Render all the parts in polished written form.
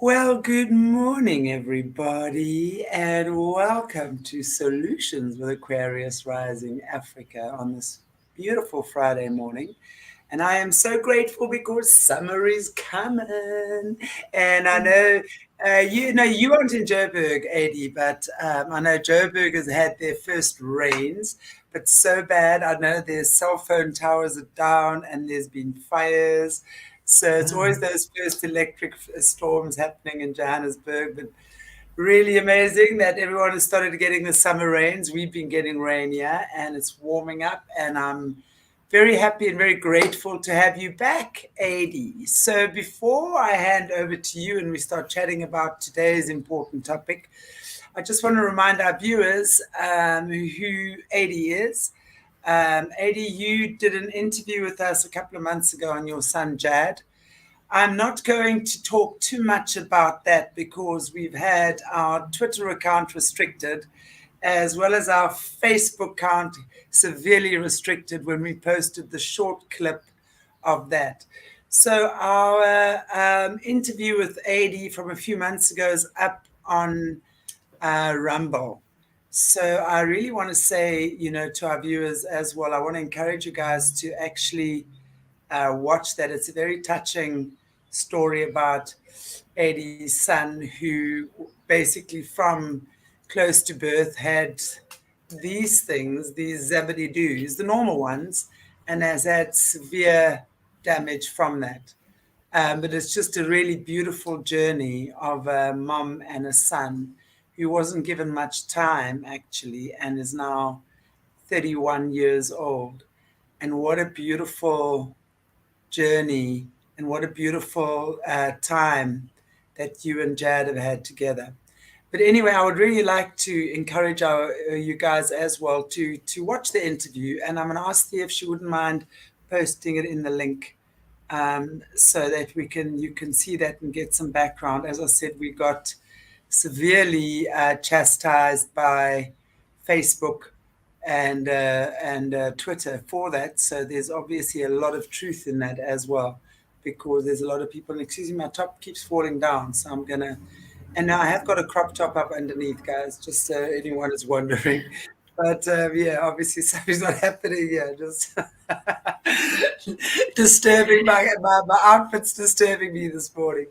Well, good morning, everybody, and welcome to Solutions with Aquarius Rising Africa on this beautiful Friday morning. And I am so grateful because summer is coming. And I know, you aren't in Joburg, Adie, but I know Joburg has had their first rains, but so bad. I know their cell phone towers are down and there's been fires. So it's always Wow. those first electric storms happening in Johannesburg. But really amazing that everyone has started getting the summer rains. We've been getting rain here and it's warming up. And I'm very happy and very grateful to have you back, Adie. So before I hand over to you and we start chatting about today's important topic, I just want to remind our viewers who Adie is. Adie, you did an interview with us a couple of months ago on your son Jad. I'm not going to talk too much about that because we've had our Twitter account restricted as well as our Facebook account severely restricted when we posted the short clip of that. So our interview with Adie from a few months ago is up on Rumble. So I really want to say, to our viewers as well, I want to encourage you guys to actually watch that. It's a very touching story about Adie's son, who basically from close to birth had these things, these zabody-doos, the normal ones, and has had severe damage from that. But it's just a really beautiful journey of a mom and a son who wasn't given much time actually and is now 31 years old. And what a beautiful journey and what a beautiful time that you and Jad have had together. But anyway, I would really like to encourage you guys as well to watch the interview, and I'm going to ask Thea if she wouldn't mind posting it in the link so that you can see that and get some background. As I said, we got severely chastised by Facebook and Twitter for that. So there's obviously a lot of truth in that as well, because there's a lot of people. And excuse me, my top keeps falling down, so I'm gonna. And now I have got a crop top up underneath, guys, just so anyone is wondering. But yeah, obviously something's not happening here. Just disturbing my outfit's disturbing me this morning.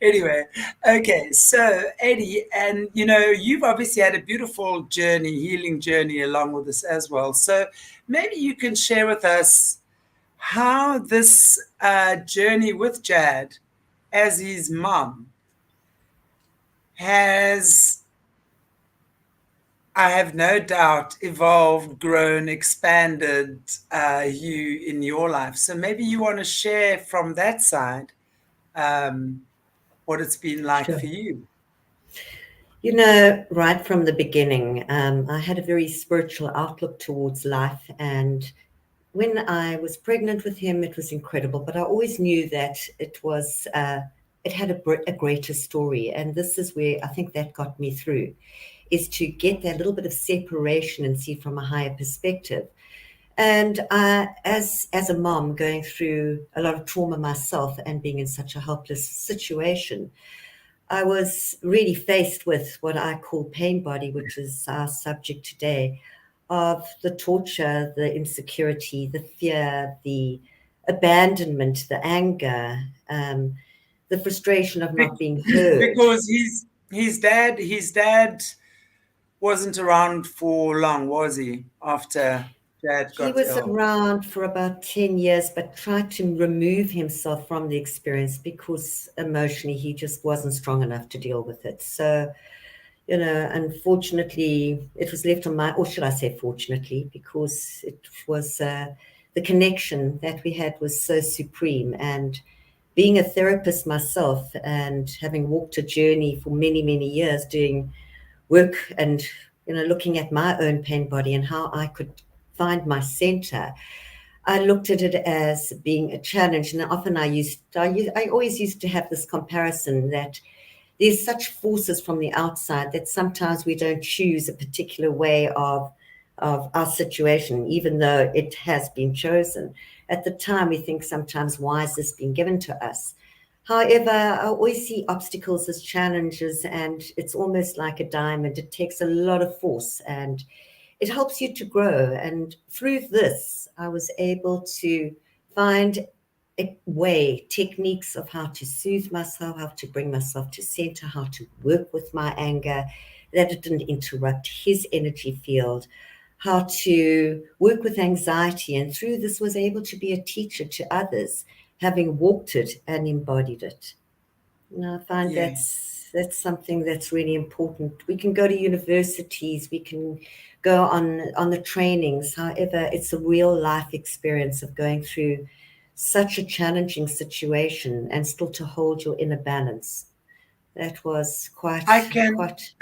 Anyway, okay, so Eddie, and you've obviously had a beautiful journey, healing journey along with this as well. So maybe you can share with us how this journey with Jad as his mom has, I have no doubt, evolved, grown, expanded you in your life. So maybe you want to share from that side um, what it's been like for Sure. you. Right from the beginning, I had a very spiritual outlook towards life. And when I was pregnant with him, it was incredible. But I always knew that it had a greater story. And this is where I think that got me through, is to get that little bit of separation and see from a higher perspective. And as a mom going through a lot of trauma myself and being in such a helpless situation, I was really faced with what I call pain body, which is our subject today, of the torture, the insecurity, the fear, the abandonment, the anger, the frustration of not being heard. Because his dad wasn't around for long, was he? After Dad He got was ill. around for about 10 years, but tried to remove himself from the experience because emotionally he just wasn't strong enough to deal with it. So, unfortunately, it was left on my, or should I say fortunately, because it was the connection that we had was so supreme. And being a therapist myself and having walked a journey for many, many years doing work and looking at my own pain body and how I could find my center, I looked at it as being a challenge. And often I always used to have this comparison that there's such forces from the outside that sometimes we don't choose a particular way of our situation, even though it has been chosen. At the time, we think sometimes, why has this been given to us? However, I always see obstacles as challenges, and it's almost like a diamond. It takes a lot of force and it helps you to grow. And through this, I was able to find a way, techniques of how to soothe myself, how to bring myself to center, how to work with my anger, that it didn't interrupt his energy field, how to work with anxiety. And through this, was able to be a teacher to others, having walked it and embodied it. And I find Yeah. that's something that's really important. We can go to universities, we can go on the trainings. However, it's a real life experience of going through such a challenging situation and still to hold your inner balance. That was I can quite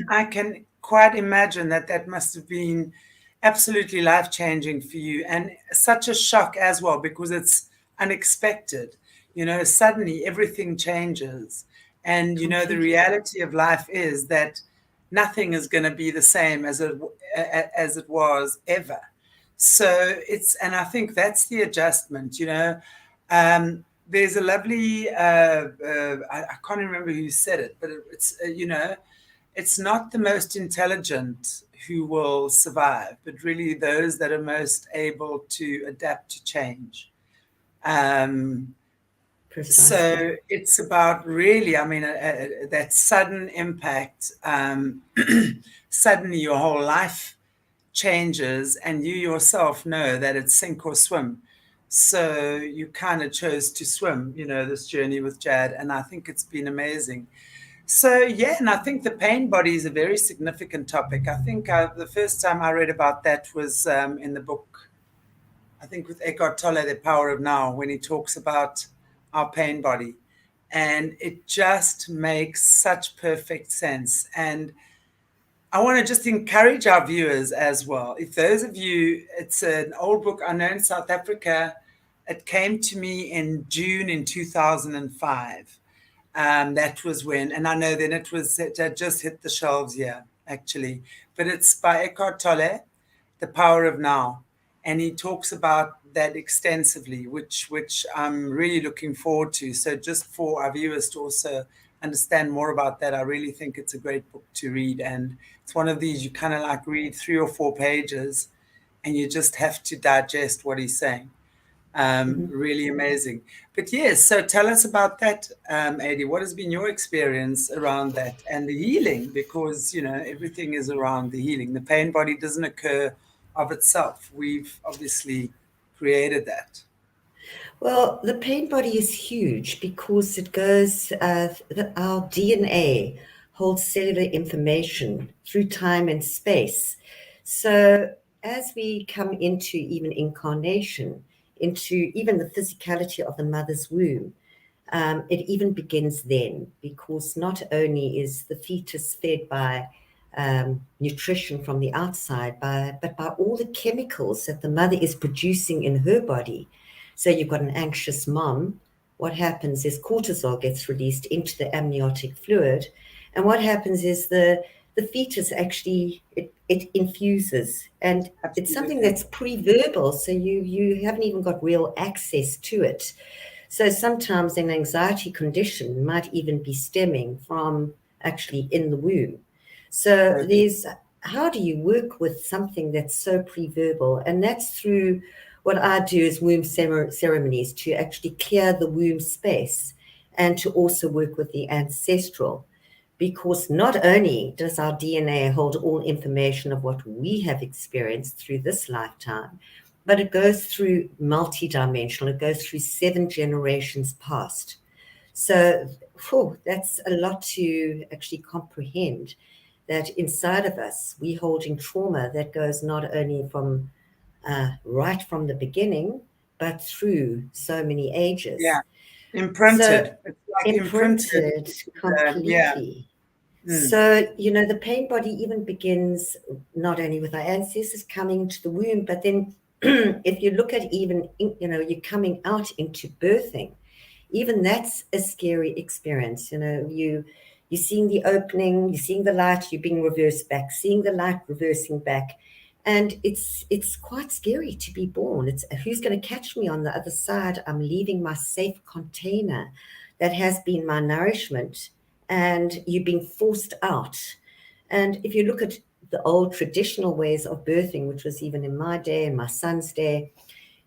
I can quite imagine that that must have been absolutely life changing for you and such a shock as well because it's unexpected. Suddenly everything changes. And the completely. reality of life is that nothing is going to be the same as it was ever. So and I think that's the adjustment. There's a lovely I can't remember who said it, but it's not the most intelligent who will survive, but really those that are most able to adapt to change. Um, Precisely. so it's about really, I mean, that sudden impact. Suddenly, your whole life changes, and you yourself know that it's sink or swim. So you kind of chose to swim, this journey with Jad, and I think it's been amazing. So yeah, and I think the pain body is a very significant topic. I think the first time I read about that was in the book, I think with Eckhart Tolle, The Power of Now, when he talks about our pain body, and it just makes such perfect sense. And I want to just encourage our viewers as well. If those of you, it's an old book I know in South Africa. It came to me in June in 2005. That was when, and I know then it had just hit the shelves here, actually. But it's by Eckhart Tolle, The Power of Now. And he talks about that extensively, which I'm really looking forward to. So just for our viewers to also understand more about that, I really think it's a great book to read. And it's one of these you kind of like read 3 or 4 pages and you just have to digest what he's saying. Really amazing. But yes, so tell us about that, Adie. What has been your experience around that and the healing? Because, everything is around the healing. The pain body doesn't occur of itself. We've obviously created that. Well, the pain body is huge because it goes, our DNA holds cellular information through time and space. So as we come into even incarnation, into even the physicality of the mother's womb, it even begins then because not only is the fetus fed by nutrition from the outside, but by all the chemicals that the mother is producing in her body. So you've got an anxious mom. What happens is cortisol gets released into the amniotic fluid. And what happens is the fetus actually, it infuses. And it's something Absolutely. that's pre-verbal, so you haven't even got real access to it. So sometimes an anxiety condition might even be stemming from actually in the womb. So Totally. there's how do you work with something that's so pre-verbal? And that's through what I do is womb ceremonies to actually clear the womb space and to also work with the ancestral. Because not only does our DNA hold all information of what we have experienced through this lifetime, but it goes through multidimensional, it goes through 7 generations past. So, that's a lot to actually comprehend that inside of us, we're holding trauma that goes not only from right from the beginning, but through so many Yeah. ages. So, Imprinted. It's like imprinted. imprinted Yeah. completely. Mm. So, the pain body even begins not only with our ancestors coming into the womb, but then if you look at even, you're coming out into birthing, even that's a scary experience. You're seeing the opening, you're seeing the light, you're being reversed back, seeing the light reversing back. And it's quite scary to be born. It's who's going to catch me on the other side. I'm leaving my safe container that has been my nourishment, and you're being forced out. And if you look at the old traditional ways of birthing, which was even in my day and my son's day,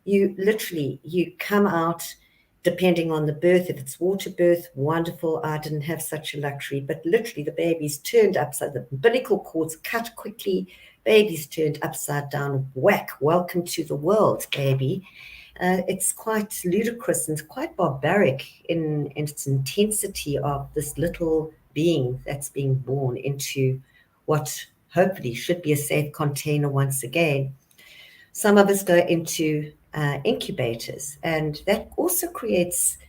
you come out depending on the birth. If it's water birth, wonderful. I didn't have such a luxury, but literally the baby's turned upside, the umbilical cord's cut quickly, baby's turned upside down, whack, welcome to the world, baby. It's quite ludicrous and quite barbaric in its intensity of this little being that's being born into what hopefully should be a safe container once again. Some of us go into incubators, and that also creates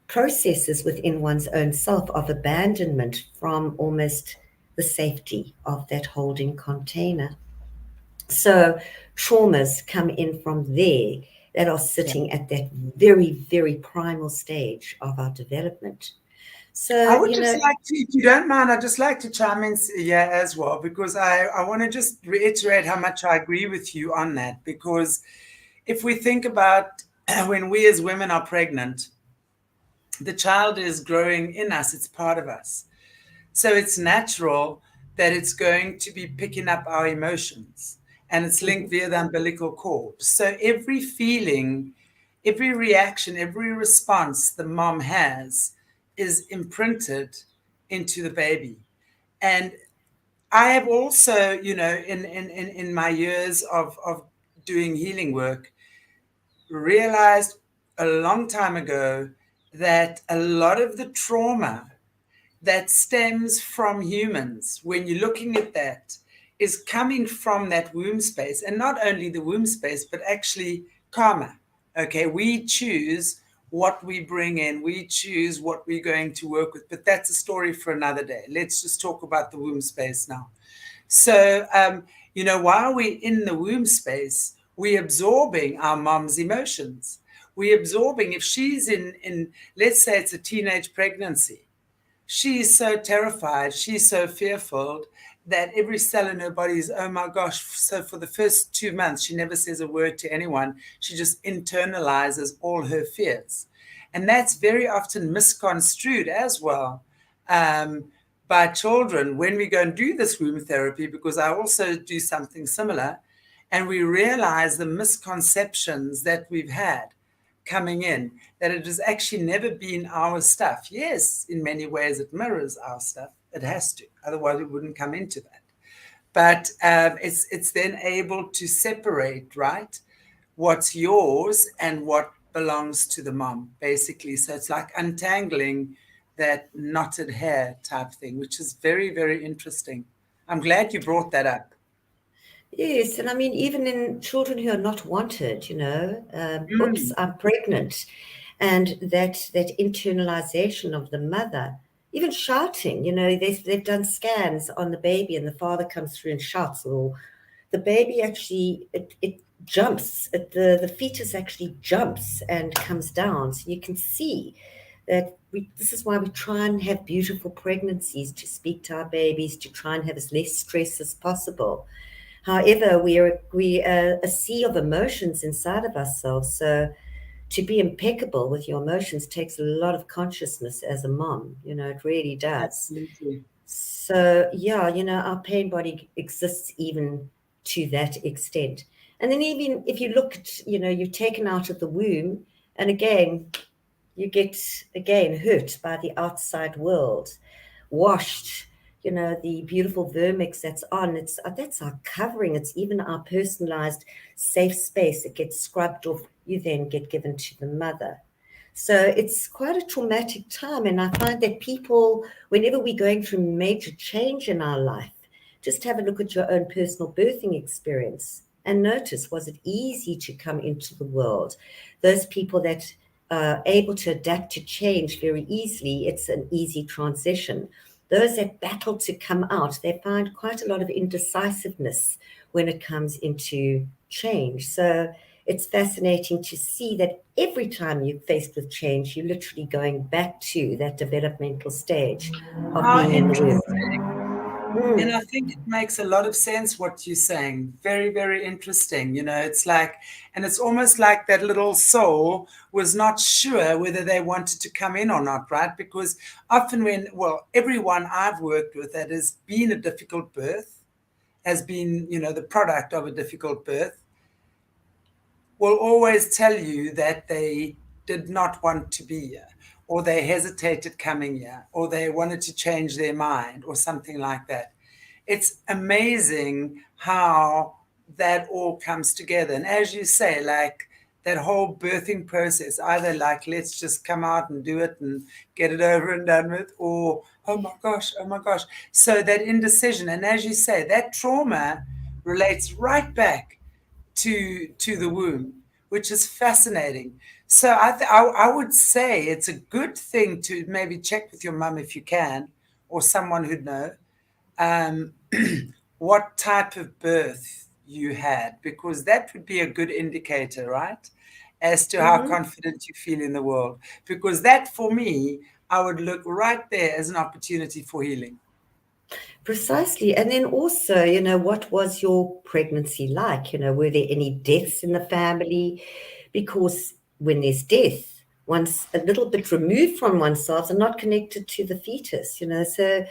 processes within one's own self of abandonment from almost the safety of that holding container. So traumas come in from there that are Yeah. sitting at that very, very primal stage of our development. I So, would just like to, if you don't mind, I'd just like to chime in here as well, because I want to just reiterate how much I agree with you on that. Because if we think about when we as women are pregnant, the child is growing in us, it's part of us. So it's natural that it's going to be picking up our emotions, and it's linked via the umbilical cord. So every feeling, every reaction, every response the mom has is imprinted into the baby. And I have also, in my years of doing healing work, realized a long time ago that a lot of the trauma that stems from humans, when you're looking at that, is coming from that womb space. And not only the womb space, but actually karma. Okay, we choose what we bring in, we choose what we're going to work with. But that's a story for another day. Let's just talk about the womb space now. So, while we're in the womb space, we're absorbing our mom's emotions. We're absorbing, if she's in, let's say it's a teenage pregnancy, she's so terrified, she's so fearful that every cell in her body is, oh my gosh. So for the first 2 months, she never says a word to anyone. She just internalizes all her fears. And that's very often misconstrued as well, by children when we go and do this womb therapy, because I also do something similar. And we realize the misconceptions that we've had coming in, that it has actually never been our stuff. Yes, in many ways it mirrors our stuff. It has to, otherwise we wouldn't come into that. But it's then able to separate, right, what's yours and what belongs to the mom, basically. So it's like untangling that knotted hair type thing, which is very, very interesting. I'm glad you brought that up. yes, and I mean, even in children who are not wanted, oops, Mm, I'm pregnant, and that internalization of the mother, even shouting, they've done scans on the baby, and the father comes through and shouts, or the baby actually it jumps, the fetus actually jumps and comes down, so you can see that this is why we try and have beautiful pregnancies, to speak to our babies, to try and have as less stress as possible. However, we are a sea of emotions inside of ourselves. So to be impeccable with your emotions takes a lot of consciousness as a mom. It really does. absolutely. So yeah, our pain body exists even to that extent. And then even if you look at, you're taken out of the womb, and again, you get again hurt by the outside world, washed, the beautiful vermix that's on, that's our covering, it's even our personalized safe space. It gets scrubbed off, you then get given to the mother. So it's quite a traumatic time, and I find that people, whenever we're going through major change in our life, just have a look at your own personal birthing experience and notice, was it easy to come into the world? Those people that are able to adapt to change very easily, it's an easy transition. Those that battle to come out, they find quite a lot of indecisiveness when it comes into change. So it's fascinating to see that every time you're faced with change, you're literally going back to that developmental stage of How being in the womb. interesting. And Mm. I think it makes a lot of sense what you're saying. Very, very interesting. It's like, and it's almost like that little soul was not sure whether they wanted to come in or not, right? Because often well, everyone I've worked with that has been a difficult birth, has been, the product of a difficult birth, will always tell you that they did not want to be here, or they hesitated coming here, or they wanted to change their mind, or something like that. It's amazing how that all comes together. And as you say, like that whole birthing process, either like, let's just come out and do it and get it over and done with, or, oh my gosh, oh my gosh. So that indecision. And as you say, that trauma relates right back to the womb, which is fascinating. So I would say it's a good thing to maybe check with your mum if you can, or someone who'd know, um, what type of birth you had, because that would be a good indicator, right? As to how Mm-hmm. confident you feel in the world. Because that, for me, I would look right there as an opportunity for healing. Precisely. And then also, what was your pregnancy like? Were there any deaths in the family? Because when there's death, one's a little bit removed from oneself and not connected to the fetus. So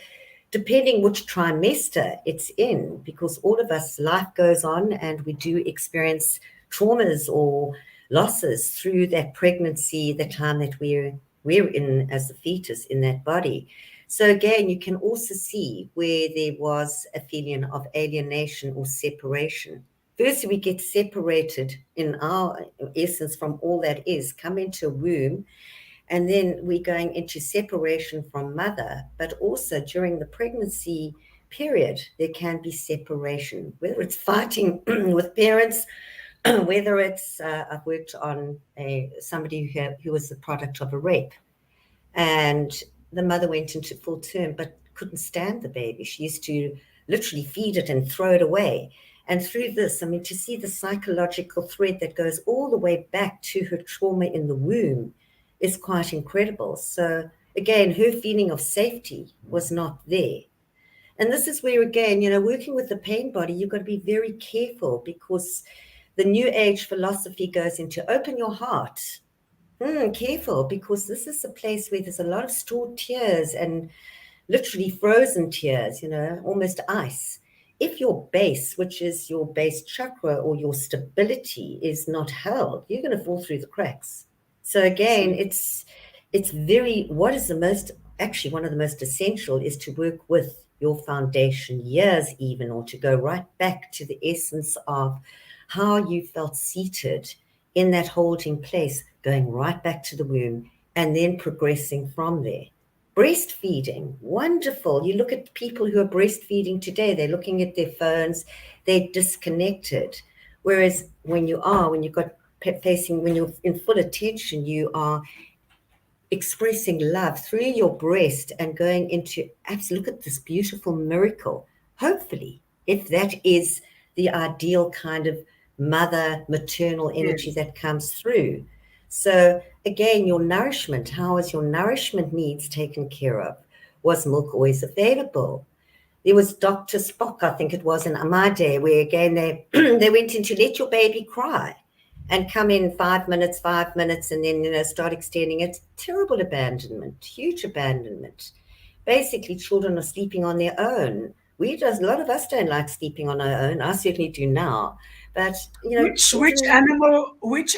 depending which trimester it's in, because all of us, life goes on and we do experience traumas or losses through that pregnancy, the time that we're in as a fetus in that body. So again, you can also see where there was a feeling of alienation or separation. First, we get separated in our essence from all that is, come into a womb, and then we're going into separation from mother. But also during the pregnancy period, there can be separation, whether it's fighting with parents, whether it's, I've worked on somebody who was the product of a rape, and the mother went into full term but couldn't stand the baby. She used to literally feed it and throw it away. And through this, I mean, to see the psychological thread that goes all the way back to her trauma in the womb is quite incredible. So, again, her feeling of safety was not there. And this is where, again, working with the pain body, you've got to be very careful, because the new age philosophy goes into open your heart. Careful, because this is a place where there's a lot of stored tears and literally frozen tears, almost ice. If your base, which is your base chakra or your stability, is not held, you're going to fall through the cracks. So again, Absolutely. it's very, what is the most, actually one of the most essential is to work with your foundation years even, or to go right back to the essence of how you felt seated in that holding place, going right back to the womb and then progressing from there. Breastfeeding, wonderful. You look at people who are breastfeeding today, they're looking at their phones, they're disconnected. Whereas when you've got facing, when you're in full attention, you are expressing love through your breast and going into look at this beautiful miracle. Hopefully, if that is the ideal kind of mother maternal energy Yes. that comes through. So again, your nourishment, how is your nourishment needs taken care of? Was milk always available? There was Dr. Spock, I think it was in my day, where again they they went into let your baby cry and come in 5 minutes, and then start extending it. Terrible abandonment, huge abandonment. Basically, children are sleeping on their own. A lot of us don't like sleeping on our own. I certainly do now. But Which children,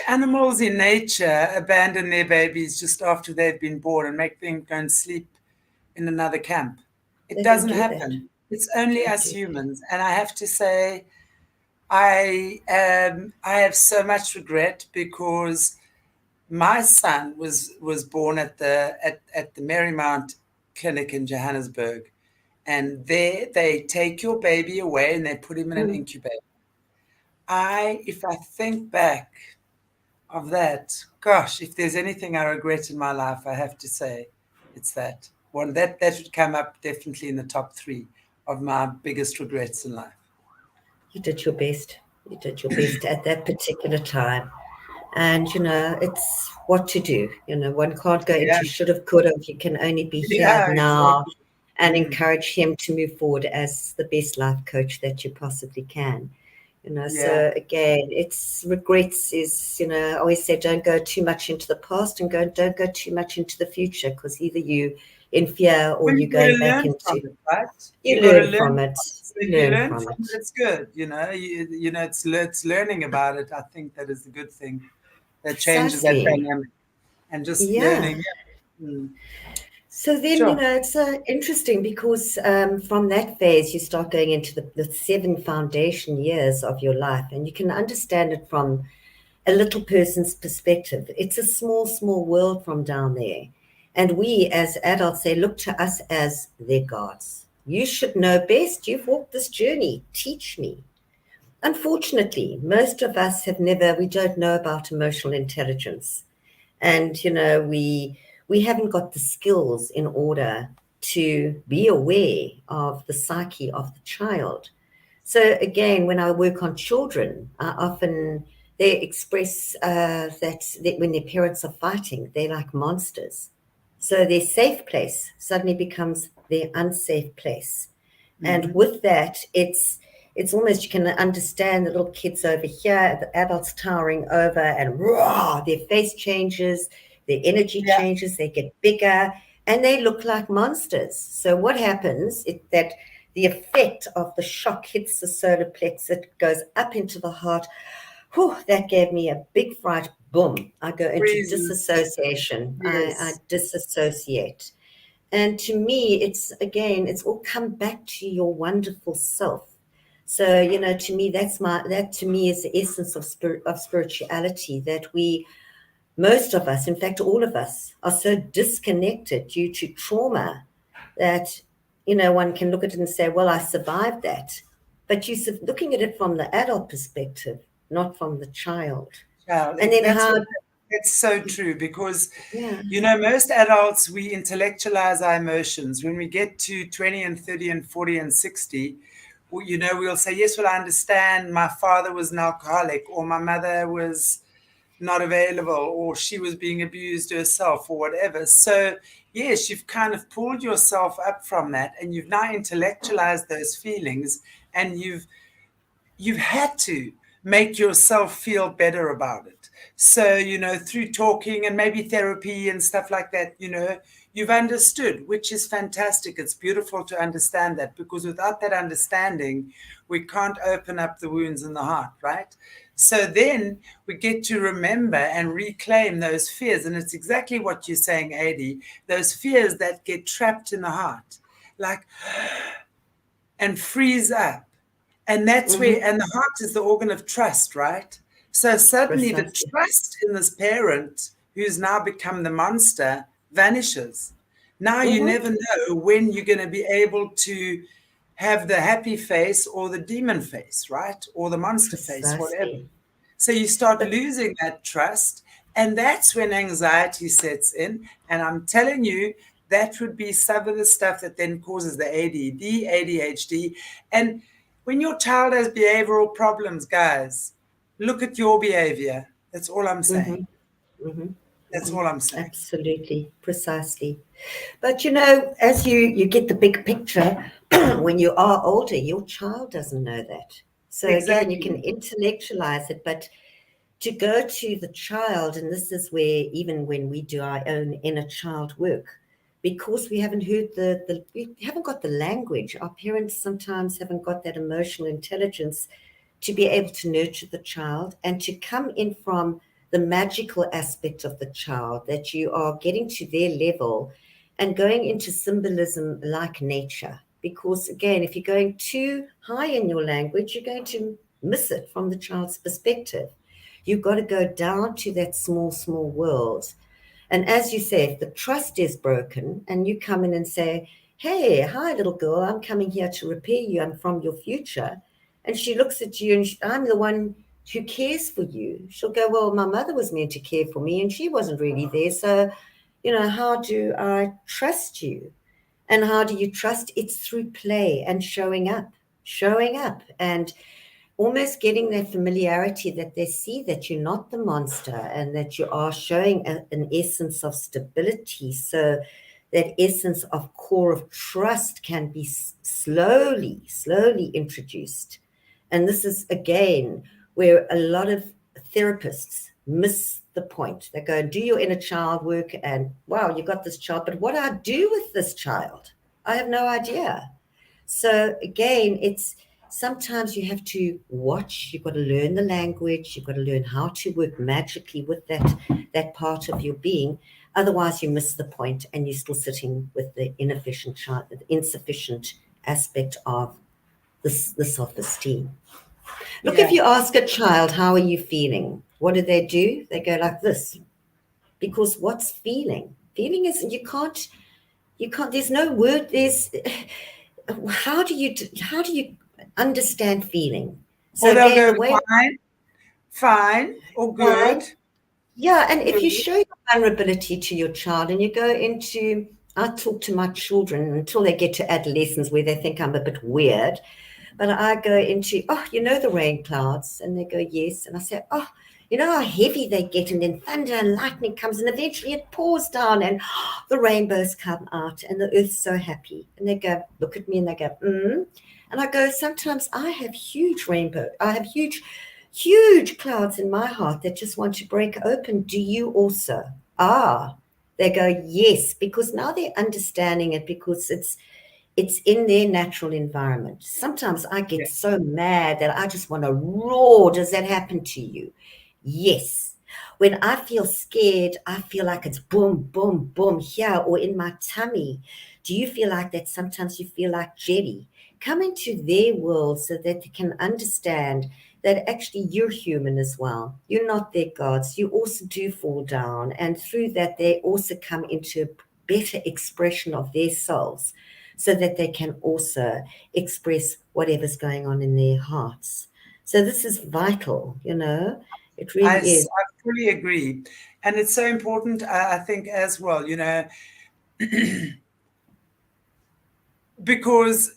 animals in nature abandon their babies just after they've been born and make them go and sleep in another camp? It they don't doesn't do that. happen. It's only Don't us do that. humans, and I have to say, I have so much regret because my son was born at the Marymount Clinic in Johannesburg, and there they take your baby away and they put him in an Mm. incubator. If I think back of that, gosh, if there's anything I regret in my life, I have to say it's that one. That would come up definitely in the top three of my biggest regrets in life. You did your best. You did your best at that particular time. And it's what to do. One can't go Yeah, into should have, could have. You can only be here yeah, now, exactly. and encourage him to move forward as the best life coach that you possibly can. Yeah. So again, it's regrets is, I always say don't go too much into the past and don't go too much into the future, because either you in fear or Well, you're you got to going back learn from into, it, right? You you got to learn learn from it, from it. So if you you learn learn from from it, it. it's good. It's learning about it. I think that is a good thing. That changes that Precisely. dynamic and just Yeah. learning. Yeah. So then, Sure. it's interesting because from that phase, you start going into the 7 foundation years of your life, and you can understand it from a little person's perspective. It's a small, small world from down there. And we as adults, they look to us as their gods. You should know best. You've walked this journey. Teach me. Unfortunately, most of us we don't know about emotional intelligence. And, we haven't got the skills in order to be aware of the psyche of the child. So again, when I work on children, I often they express that when their parents are fighting, they're like monsters. So their safe place suddenly becomes their unsafe place, and Mm-hmm. with that, it's almost you can understand the little kids over here, the adults towering over, and raw, their face changes, their energy Yeah. changes, they get bigger, and they look like monsters. So what happens is that the effect of the shock hits the solar plexus, it goes up into the heart. Whew, that gave me a big fright. Boom. I go into Freezes. disassociation. I Yes. disassociate. And to me, it's again, it's all come back to your wonderful self. So, to me, that to me is the essence of spirituality, that most of us, in fact, all of us, are so disconnected due to trauma that, one can look at it and say, well, I survived that. But you're looking at it from the adult perspective, not from the child. Child. And then That's how, what. That's so true because, yeah. most adults, we intellectualize our emotions. When we get to 20 and 30 and 40 and 60, we'll say, yes, well, I understand my father was an alcoholic or my mother was not available or she was being abused herself or whatever. So, yes, you've kind of pulled yourself up from that and you've now intellectualized those feelings and you've had to make yourself feel better about it. So, through talking and maybe therapy and stuff like that, you've understood, which is fantastic. It's beautiful to understand that because without that understanding, we can't open up the wounds in the heart, right? So then we get to remember and reclaim those fears. And it's exactly what you're saying, Adie, those fears that get trapped in the heart, like, and freeze up. And that's where, Mm-hmm. and the heart is the organ of trust, right? So suddenly the Precisely. trust in this parent who's now become the monster vanishes. Now you Mm-hmm. never know when you're going to be able to have the happy face or the demon face, right? Or the monster face, whatever. Precisely. So you start But losing that trust, and that's when anxiety sets in. And I'm telling you, that would be some of the stuff that then causes the ADD, ADHD. And when your child has behavioral problems, guys, look at your behavior. That's all I'm saying. mhm, mhm, That's mhm. all I'm saying. Absolutely, precisely. But as you get the big picture, when you are older, your child doesn't know that. So again, you can Exactly. intellectualize it, but to go to the child, and this is where even when we do our own inner child work, because we haven't heard we haven't got the language. Our parents sometimes haven't got that emotional intelligence to be able to nurture the child and to come in from the magical aspect of the child, that you are getting to their level and going into symbolism like nature. Because again, if you're going too high in your language, you're going to miss it from the child's perspective. You've got to go down to that small, small world. And as you say, if the trust is broken and you come in and say, hey, hi, little girl, I'm coming here to repair you. I'm from your future. And she looks at you and I'm the one who cares for you. She'll go, well, my mother was meant to care for me and she wasn't really there. So, how do I trust you? And how do you trust? It's through play and showing up and almost getting that familiarity, that they see that you're not the monster and that you are showing an essence of stability, so that essence of core of trust can be slowly introduced. And this is, again, where a lot of therapists miss the point. They go, do your inner child work, and wow, you got this child, but what do I do with this child? I have no idea. So again, it's sometimes you have to watch, you've got to learn the language, you've got to learn how to work magically with that part of your being. Otherwise, you miss the point and you're still sitting with the inefficient child, the insufficient aspect of the self-esteem. Look, if you ask a child, how are you feeling? What do? They go like this. Because what's feeling? Feeling is, you can't, there's no word, how do you understand feeling? So or they'll go fine, or good. Yeah, and if you show your vulnerability to your child and you go into, I talk to my children until they get to adolescence where they think I'm a bit weird, but I go into, the rain clouds, and they go, yes, and I say, you know how heavy they get, and then thunder and lightning comes, and eventually it pours down, and the rainbows come out, and the earth's so happy. And they go, look at me, and they go, And I go, sometimes I have huge clouds in my heart that just want to break open. Do you also? They go, yes, because now they're understanding it, because it's in their natural environment. Sometimes I get so mad that I just want to roar. Does that happen to you? Yes. When I feel scared, I feel like it's boom, boom, boom here or in my tummy. Do you feel like that? Sometimes you feel like jelly. Come into their world so that they can understand that actually you're human as well. You're not their gods. You also do fall down. And through that, they also come into a better expression of their souls, so that they can also express whatever's going on in their hearts. So this is vital, it really is. I fully agree. And it's so important, I think, as well, because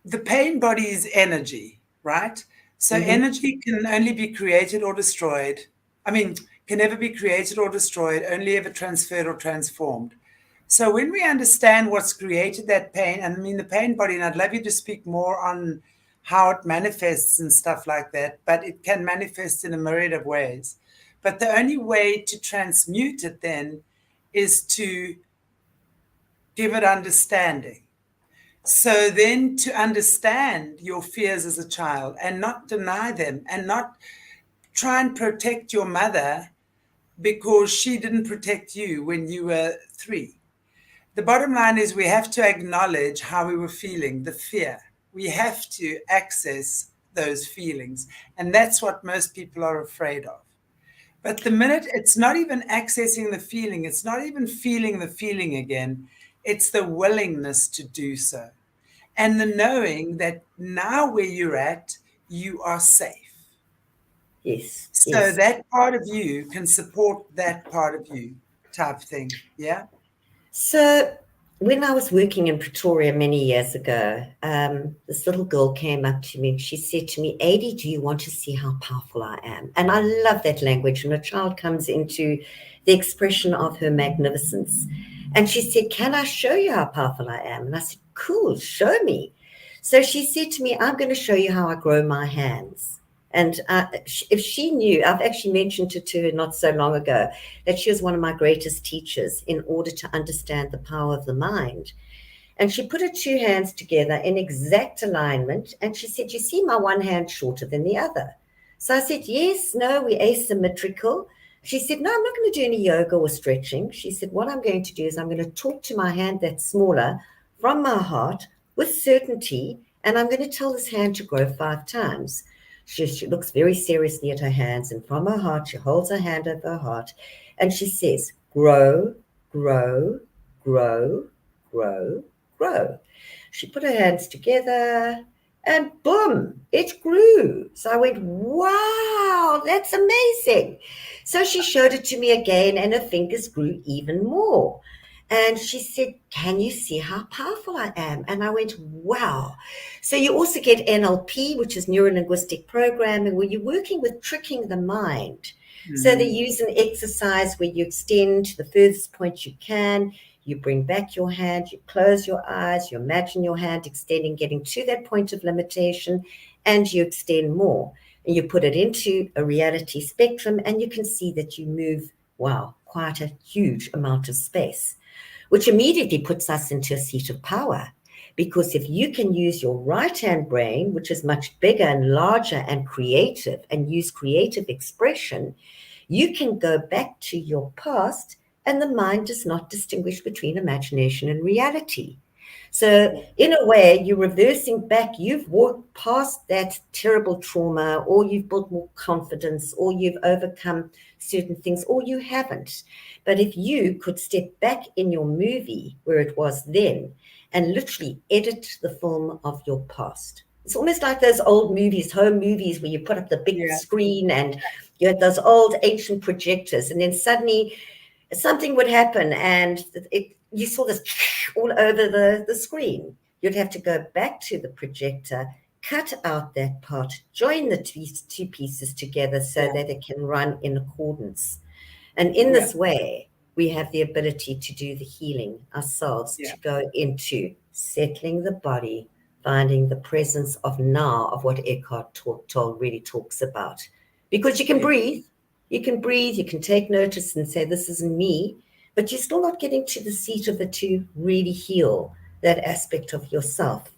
the pain body is energy, right? So energy can only be created or destroyed. Can never be created or destroyed, only ever transferred or transformed. So when we understand what's created that pain, the pain body, and I'd love you to speak more on how it manifests and stuff like that, but it can manifest in a myriad of ways. But the only way to transmute it then is to give it understanding. So then to understand your fears as a child and not deny them, and not try and protect your mother because she didn't protect you when you were 3. The bottom line is we have to acknowledge how we were feeling, the fear. We have to access those feelings. And that's what most people are afraid of. But the minute it's not even accessing the feeling, it's not even feeling the feeling again, it's the willingness to do so. And the knowing that now where you're at, you are safe. Yes. So that part of you can support that part of you, type thing. Yeah. So when I was working in Pretoria many years ago, this little girl came up to me and she said to me, Adie, do you want to see how powerful I am? And I love that language. When a child comes into the expression of her magnificence. And she said, can I show you how powerful I am? And I said, cool, show me. So she said to me, I'm going to show you how I grow my hands. And if she knew, I've actually mentioned it to her not so long ago, that she was one of my greatest teachers in order to understand the power of the mind. And she put her 2 hands together in exact alignment. And she said, you see my one hand shorter than the other. So I said, yes, no, we're asymmetrical. She said, no, I'm not going to do any yoga or stretching. She said, what I'm going to do is I'm going to talk to my hand that's smaller from my heart with certainty. And I'm going to tell this hand to grow 5 times. She looks very seriously at her hands, and from her heart, she holds her hand over her heart, and she says, grow, grow, grow, grow, grow. She put her hands together, and boom, it grew. So I went, wow, that's amazing. So she showed it to me again, and her fingers grew even more. And she said, can you see how powerful I am? And I went, wow. So you also get NLP, which is neuro-linguistic programming, where you're working with tricking the mind. So they use an exercise where you extend to the furthest point you can. You bring back your hand, you close your eyes, you imagine your hand extending, getting to that point of limitation, and you extend more. And you put it into a reality spectrum, and you can see that you move, wow, quite a huge amount of space, which immediately puts us into a seat of power. Because if you can use your right hand brain, which is much bigger and larger and creative, and use creative expression, you can go back to your past, and the mind does not distinguish between imagination and reality. So, in a way, you're reversing back. You've walked past that terrible trauma, or you've built more confidence, or you've overcome certain things, or you haven't. But if you could step back in your movie where it was then and literally edit the film of your past. It's almost like those old movies, home movies, where you put up the big Yeah. screen and you had those old ancient projectors, and then suddenly something would happen and you saw this all over the screen. You'd have to go back to the projector, cut out that part, join the two pieces together so Yeah. that it can run in accordance. And in Yeah. this way, we have the ability to do the healing ourselves, Yeah. to go into settling the body, finding the presence of now, of what Eckhart Tolle really talks about. Because Yeah. you can breathe, you can take notice and say, this isn't me, but you're still not getting to the seat of it to really heal that aspect of yourself.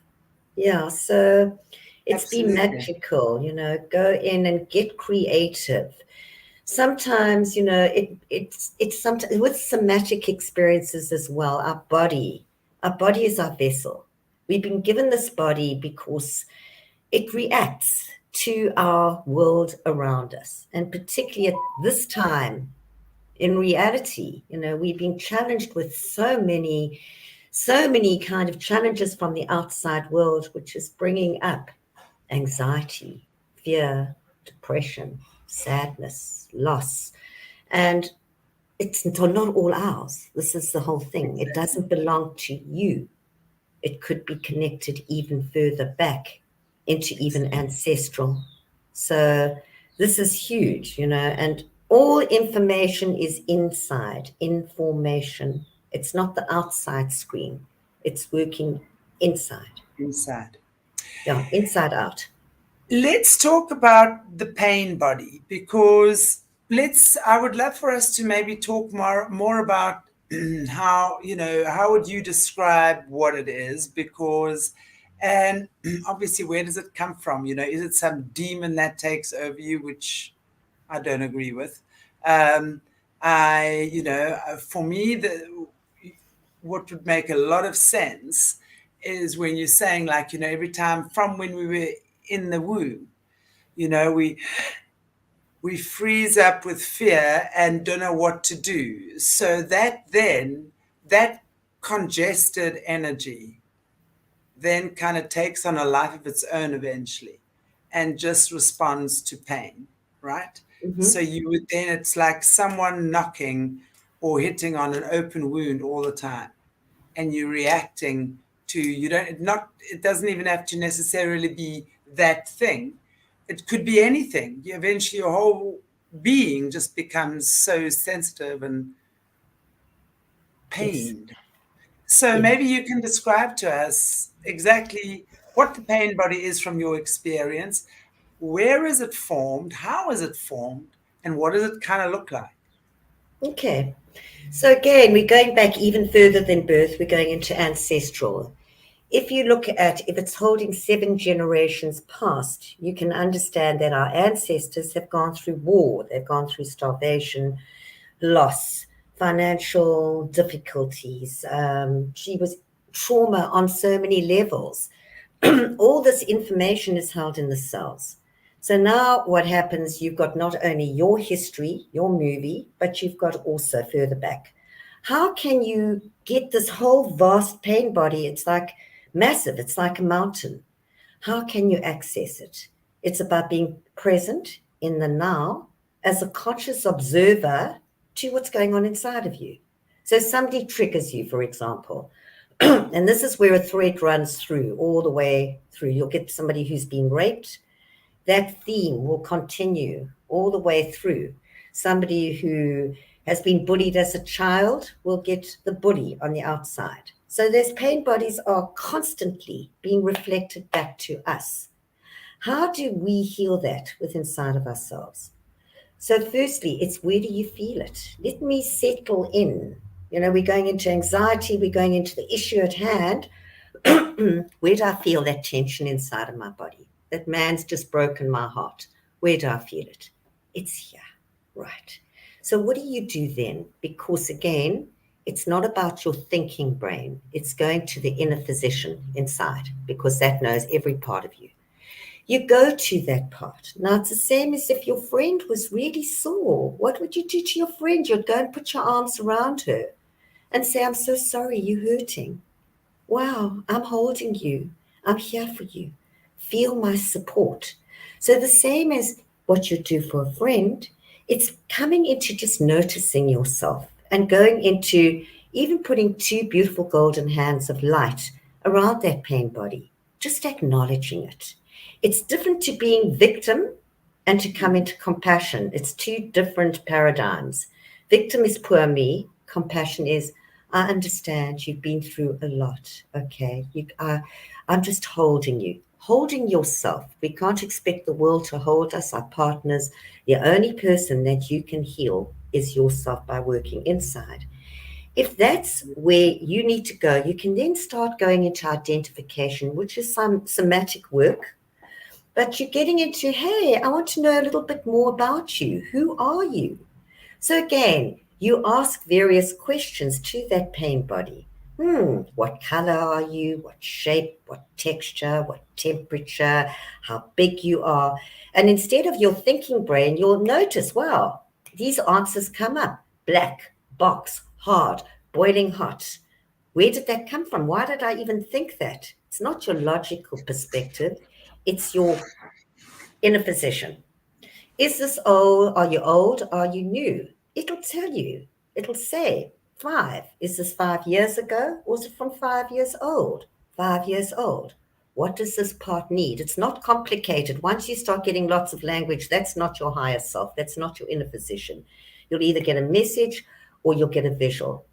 Yeah, so it's been Absolutely. magical, go in and get creative. Sometimes, it's sometimes with somatic experiences as well. Our body is our vessel. We've been given this body because it reacts to our world around us, and particularly at this time in reality, we've been challenged with so many kind of challenges from the outside world, which is bringing up anxiety, fear, depression, sadness, loss. And it's not all ours. This is the whole thing. It Exactly. doesn't belong to you. It could be connected even further back into even Exactly. ancestral. So this is huge, and all information is inside, information. It's not the outside screen. It's working inside. Inside. Yeah, inside out. Let's talk about the pain body, because I would love for us to maybe talk more about how, how would you describe what it is? Because, and obviously, where does it come from? Is it some demon that takes over you, which I don't agree with? Um, for me, what would make a lot of sense is when you're saying, like, every time from when we were in the womb, we freeze up with fear and don't know what to do. So that congested energy then kind of takes on a life of its own eventually, and just responds to pain, right? Mm-hmm. So you would then, it's like someone knocking or hitting on an open wound all the time, and you're reacting to, it doesn't even have to necessarily be that thing. It could be anything. Eventually your whole being just becomes so sensitive and Yes. pained. So Yes. maybe you can describe to us exactly what the pain body is from your experience. Where is it formed? How is it formed? And what does it kind of look like? Okay. So again, we're going back even further than birth. We're going into ancestral. If it's holding 7 generations past, you can understand that our ancestors have gone through war, they've gone through starvation, loss, financial difficulties. She was trauma on so many levels. All this information is held in the cells. So now what happens, you've got not only your history, your movie, but you've got also further back. How can you get this whole vast pain body? It's like massive, it's like a mountain. How can you access it? It's about being present in the now as a conscious observer to what's going on inside of you. So somebody triggers you, for example, and this is where a thread runs through all the way through. You'll get somebody who's been raped. That theme will continue all the way through. Somebody who has been bullied as a child will get the bully on the outside. So those pain bodies are constantly being reflected back to us. How do we heal that within inside of ourselves? So firstly, it's where do you feel it? Let me settle in. We're going into anxiety, we're going into the issue at hand. Where do I feel that tension inside of my body? That man's just broken my heart. Where do I feel it? It's here. Right. So what do you do then? Because again, it's not about your thinking brain. It's going to the inner physician inside because that knows every part of you. You go to that part. Now, it's the same as if your friend was really sore. What would you do to your friend? You'd go and put your arms around her and say, I'm so sorry, you're hurting. Wow, I'm holding you. I'm here for you. Feel my support. So the same as what you do for a friend, it's coming into just noticing yourself and going into even putting two beautiful golden hands of light around that pain body, just acknowledging it. It's different to being victim and to come into compassion. It's two different paradigms. Victim is poor me. Compassion is, I understand you've been through a lot. Okay. I'm just holding you, holding yourself. We can't expect the world to hold us, our partners. The only person that you can heal is yourself by working inside. If that's where you need to go, you can then start going into identification, which is some somatic work. But you're getting into, hey, I want to know a little bit more about you. Who are you? So again, you ask various questions to that pain body. What color are you? What shape? What texture? What temperature? How big you are? And instead of your thinking brain, you'll notice, wow, these answers come up. Black, box, hard, boiling hot. Where did that come from? Why did I even think that? It's not your logical perspective. It's your inner physician. Is this old? Are you old? Are you new? It'll tell you. It'll say 5. Is this 5 years ago? Or is it from 5 years old? 5 years old. What does this part need? It's not complicated. Once you start getting lots of language, that's not your higher self. That's not your inner physician. You'll either get a message or you'll get a visual.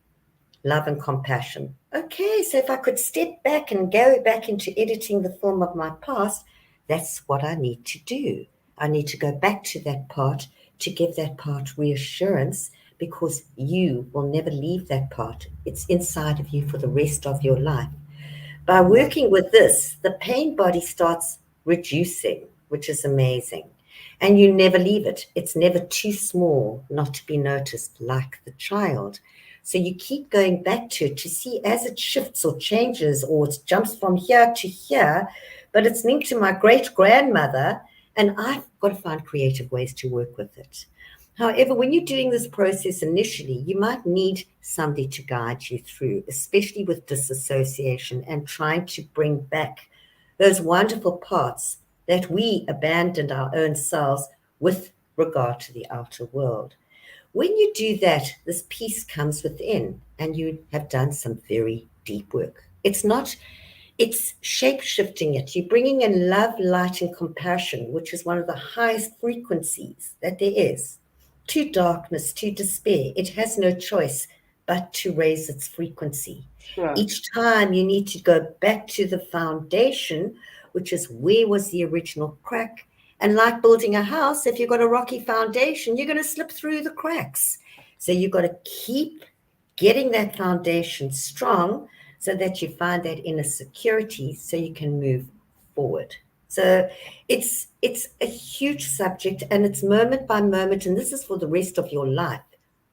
Love and compassion. Okay, so if I could step back and go back into editing the film of my past, that's what I need to do. I need to go back to that part to give that part reassurance because you will never leave that part. It's inside of you for the rest of your life. By working with this, the pain body starts reducing, which is amazing. And you never leave it. It's never too small not to be noticed like the child. So you keep going back to it to see as it shifts or changes or it jumps from here to here, but it's linked to my great grandmother, and I've got to find creative ways to work with it. However, when you're doing this process initially, you might need somebody to guide you through, especially with disassociation and trying to bring back those wonderful parts that we abandoned our own selves with regard to the outer world. When you do that, this peace comes within and you have done some very deep work. It's shape shifting it. You're bringing in love, light, and compassion, which is one of the highest frequencies that there is, to darkness, to despair. It has no choice but to raise its frequency. Sure. Each time you need to go back to the foundation, which is where was the original crack. And like building a house, if you've got a rocky foundation, you're going to slip through the cracks. So you've got to keep getting that foundation strong so that you find that inner security so you can move forward. So it's a huge subject and it's moment by moment, and this is for the rest of your life.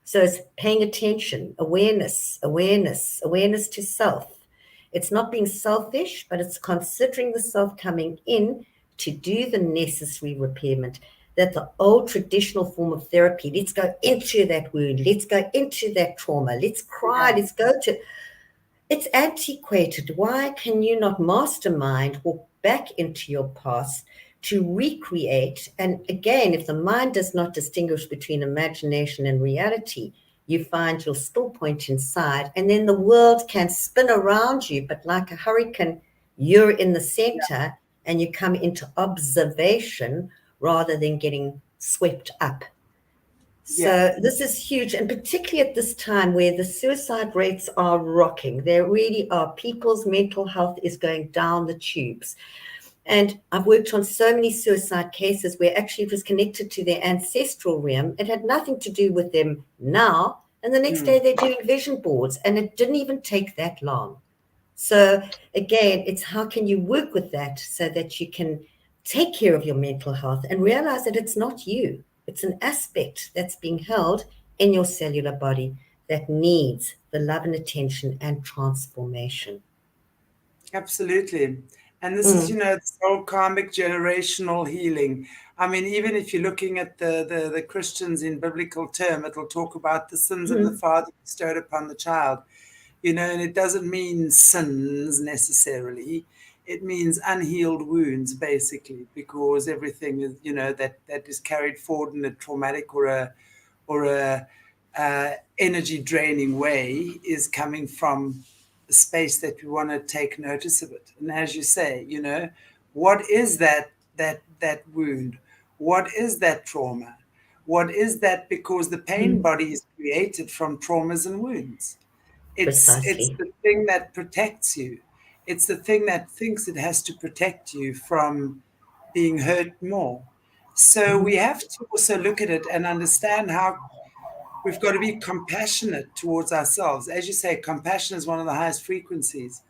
So it's paying attention, awareness, awareness, awareness to self. It's not being selfish, but it's considering the self coming in to do the necessary repairment that the old traditional form of therapy, let's go into that wound, let's go into that trauma, let's cry, let's go to, it's antiquated. Why can you not mastermind, walk back into your past to recreate? And again, if the mind does not distinguish between imagination and reality, you find you'll still point inside, and then the world can spin around you, but like a hurricane, you're in the center and you come into observation rather than getting swept up. Yeah. So this is huge, and particularly at this time where the suicide rates are rocking. There really are. People's mental health is going down the tubes. And I've worked on so many suicide cases where actually it was connected to their ancestral realm. It had nothing to do with them now. And the next day Mm. they're doing vision boards, and it didn't even take that long. So again, it's how can you work with that so that you can take care of your mental health and realize that it's not you. It's an aspect that's being held in your cellular body that needs the love and attention and transformation. Absolutely. And this is, Mm, this whole karmic generational healing. I mean, even if you're looking at the Christians in biblical term, it'll talk about the sins of the mm, father bestowed upon the child, and it doesn't mean sins necessarily. It means unhealed wounds, basically, because everything is, that is carried forward in a traumatic or a energy draining way is coming from the space that we want to take notice of it. And as you say, what is that wound? What is that trauma? What is that? Because the pain mm, body is created from traumas and wounds. It's precisely. the thing that protects you. It's the thing that thinks it has to protect you from being hurt more. So we Mhm. have to also look at it and understand how we've got to be compassionate towards ourselves. As you say, compassion is one of the highest frequencies.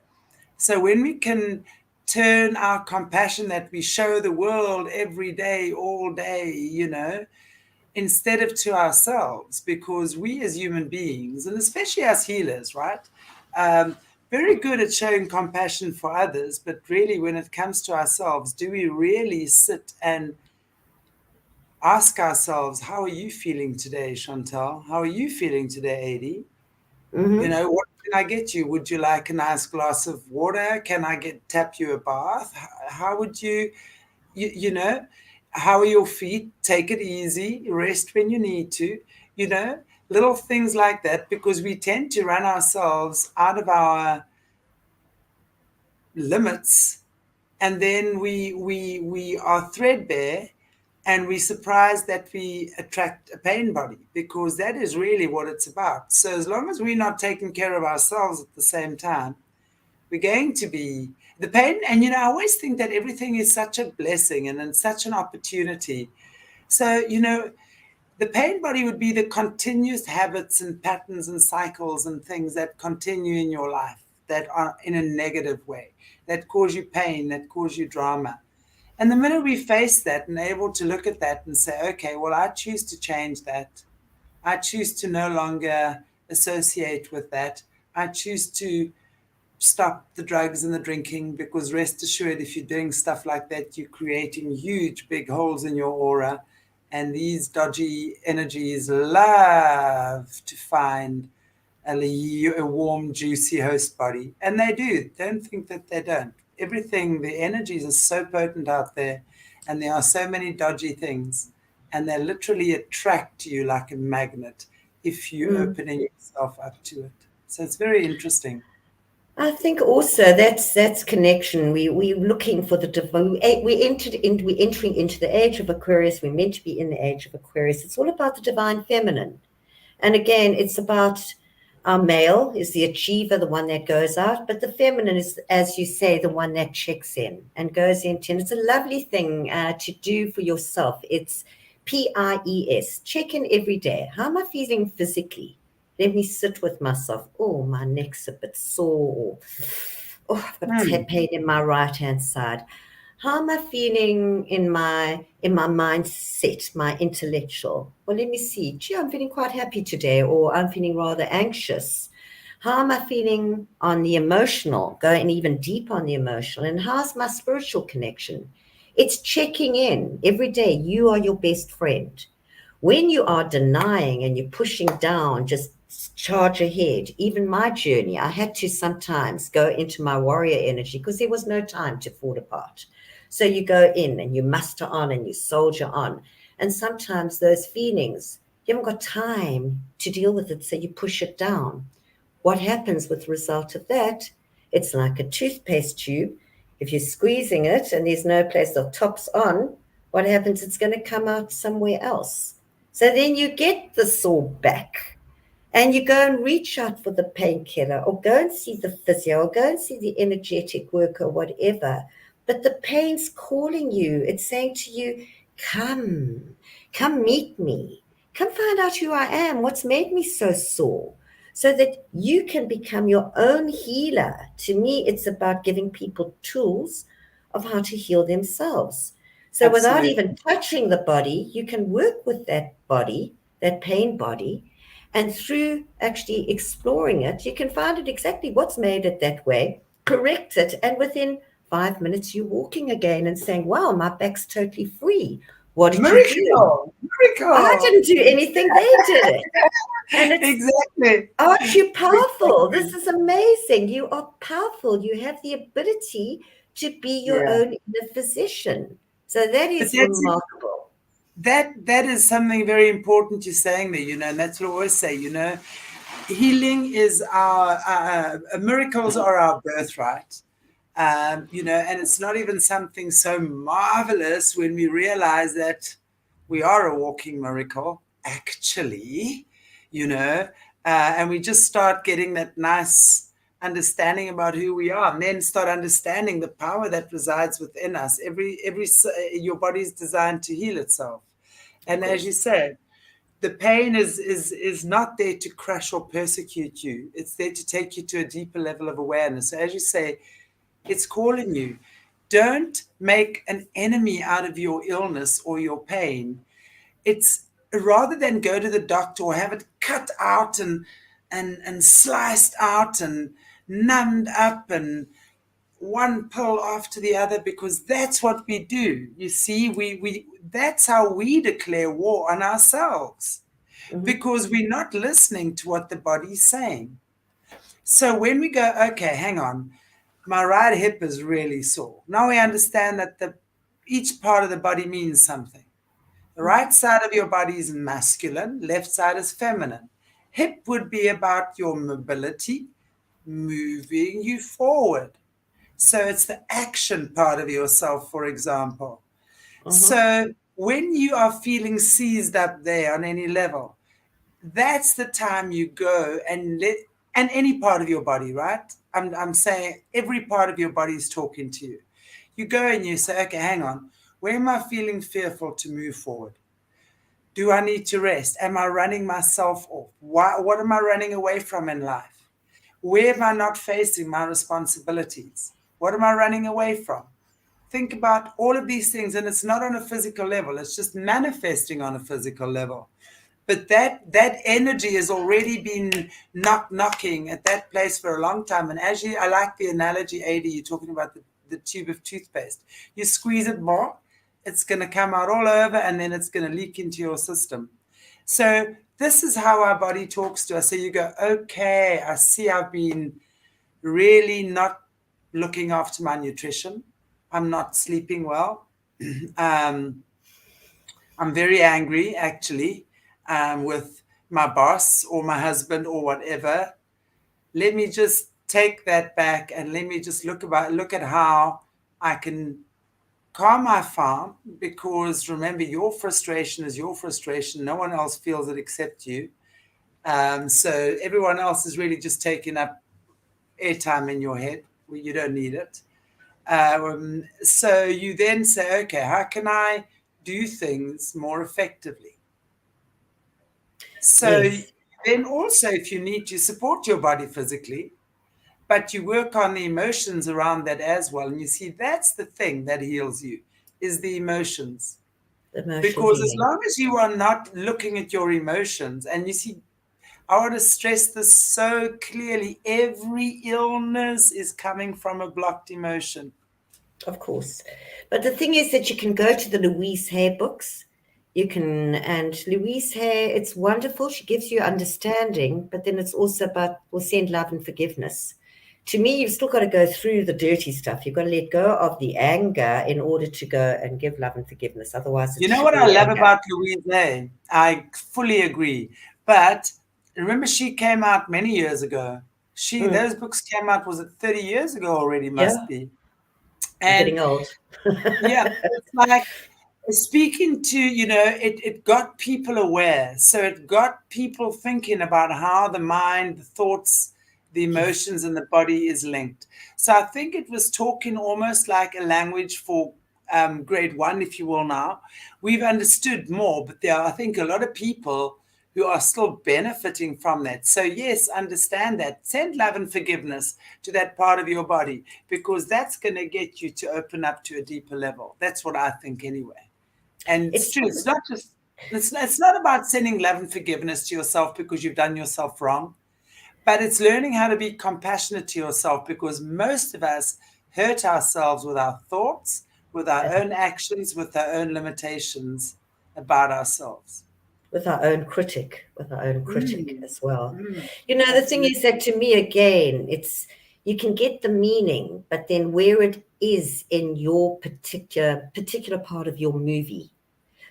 So when we can turn our compassion that we show the world every day, all day, instead of to ourselves, because we as human beings, and especially as healers, right? Um, Very good at showing compassion for others, but really when it comes to ourselves, do we really sit and ask ourselves, how are you feeling today, Chantal? How are you feeling today, Adie? Mhm. What can I get you? Would you like a nice glass of water? Can I tap you a bath? How would you, you know, how are your feet? Take it easy, rest when you need to, you know, little things like that, because we tend to run ourselves out of our limits, and then we are threadbare, and we surprised that we attract a pain body, because that is really what it's about. So as long as we're not taking care of ourselves at the same time, we're going to be the pain. And I always think that everything is such a blessing and such an opportunity. So the pain body would be the continuous habits and patterns and cycles and things that continue in your life that are in a negative way, that cause you pain, that cause you drama. And the minute we face that and able to look at that and say, okay, well, I choose to change that. I choose to no longer associate with that. I choose to stop the drugs and the drinking, because rest assured, if you're doing stuff like that, you're creating huge, big holes in your aura. And these dodgy energies love to find a warm, juicy host body. And they do. Don't think that they don't. Everything, the energies are so potent out there, and there are so many dodgy things, and they literally attract you like a magnet if you're Mm. opening yourself up to it. So it's very interesting. I think also that's connection. We're looking for the divine. We're entering into the age of Aquarius. We're meant to be in the age of Aquarius. It's all about the divine feminine. And again, it's about our male is the achiever, the one that goes out, but the feminine is, as you say, the one that checks in and goes into. And it's a lovely thing to do for yourself. It's PIES, check in every day. How am I feeling physically? Let me sit with myself. Oh, my neck's a bit sore. Oh, I've got a Hmm. pain in my right hand side. How am I feeling in my mindset, my intellectual? Well, let me see. Gee, I'm feeling quite happy today, or I'm feeling rather anxious. How am I feeling on the emotional? Going even deep on the emotional. And how's my spiritual connection? It's checking in every day. You are your best friend. When you are denying and you're pushing down, just charge ahead. Even my journey, I had to sometimes go into my warrior energy because there was no time to fall apart. So you go in and you muster on and you soldier on. And sometimes those feelings, you haven't got time to deal with it, so you push it down. What happens with the result of that? It's like a toothpaste tube. If you're squeezing it and there's no place the top's on, what happens? It's going to come out somewhere else. So then you get the sore back and you go and reach out for the painkiller or go and see the physio or go and see the energetic worker, whatever. But the pain's calling you. It's saying to you, come, come meet me. Come find out who I am, what's made me so sore, so that you can become your own healer. To me, it's about giving people tools of how to heal themselves. So without Absolutely. even touching the body, you can work with that body, that pain body, and through actually exploring it, you can find out exactly what's made it that way, correct it, and within 5 minutes, you're walking again and saying, wow, my back's totally free. What did you do? Miracle. I Miracle. didn't do anything, they did it. And it's, Exactly. aren't you powerful? This Exactly. is amazing. You are powerful. You have the ability to be your Yeah. own inner physician. So that But is that's remarkable. that is something very important you're saying there, and that's what I always say, healing is our miracles are our birthright. And it's not even something so marvelous when we realize that we are a walking miracle, actually, you know, and we just start getting that nice understanding about who we are, and then start understanding the power that resides within us. Your body's designed to heal itself, Of and as you course. said, the pain is not there to crush or persecute you. It's there to take you to a deeper level of awareness. So as you say, it's calling you. Don't make an enemy out of your illness or your pain. It's rather than go to the doctor or have it cut out and sliced out and numbed up and one pill after the other, because that's what we do. You see, we that's how we declare war on ourselves, Mm-hmm. because we're not listening to what the body's saying. So when we go, okay, hang on, my right hip is really sore. Now we understand that each part of the body means something. The right side of your body is masculine, left side is feminine. Hip would be about your mobility, moving you forward. So it's the action part of yourself, for example. Uh-huh. So when you are feeling seized up there on any level, that's the time you go and any part of your body, right? I'm saying every part of your body is talking to you. You go and you say, okay, hang on. Where am I feeling fearful to move forward? Do I need to rest? Am I running myself off? What am I running away from in life? Where am I not facing my responsibilities? What am I running away from? Think about all of these things, and it's not on a physical level, it's just manifesting on a physical level. But that energy has already been knocking at that place for a long time. And I like the analogy, Adie, you're talking about the tube of toothpaste. You squeeze it more, it's going to come out all over, and then it's going to leak into your system. So this is how our body talks to us. So you go, okay, I see I've been really not looking after my nutrition. I'm not sleeping well. um, I'm very angry, actually, with my boss or my husband or whatever. Let me just take that back and let me just look at how I can calm my farm, because remember, your frustration is your frustration. No one else feels it except you. So everyone else is really just taking up airtime in your head where you don't need it. So you then say, okay, how can I do things more effectively? So Yes. then also, if you need to support your body physically, but you work on the emotions around that as well. And you see, that's the thing that heals you, is the emotions. Emotional Because as healing. long as you are not looking at your emotions, and you see, I want to stress this so clearly, every illness is coming from a blocked emotion. Of course. But the thing is that you can go to the Louise Hay books. You can, and Louise Hay, it's wonderful. She gives you understanding, but then it's also about, will send love and forgiveness. To me, you've still got to go through the dirty stuff. You've got to let go of the anger in order to go and give love and forgiveness. Otherwise, You it's know what I sugar love anger. about Louise Hay? I fully agree. But remember, she came out many years ago. Mm, Those books came out, was it 30 years ago already? Must yeah, be. I'm And getting old. yeah, it's like speaking to, it got people aware. So it got people thinking about how the mind, the thoughts, the Yes. emotions, and the body is linked. So I think it was talking almost like a language for grade one, if you will. Now we've understood more, but there are, I think, a lot of people who are still benefiting from that. So yes, understand that. Send love and forgiveness to that part of your body, because that's going to get you to open up to a deeper level. That's what I think anyway. And it's It's true. It's not just, it's not about sending love and forgiveness to yourself because you've done yourself wrong, but it's learning how to be compassionate to yourself, because most of us hurt ourselves with our thoughts, with our own actions, with our own limitations about ourselves. with our own critic, with our own critic Mm, as well. mm, The thing is absolutely. that to me, again, it's you can get the meaning, but then where it is in your particular part of your movie.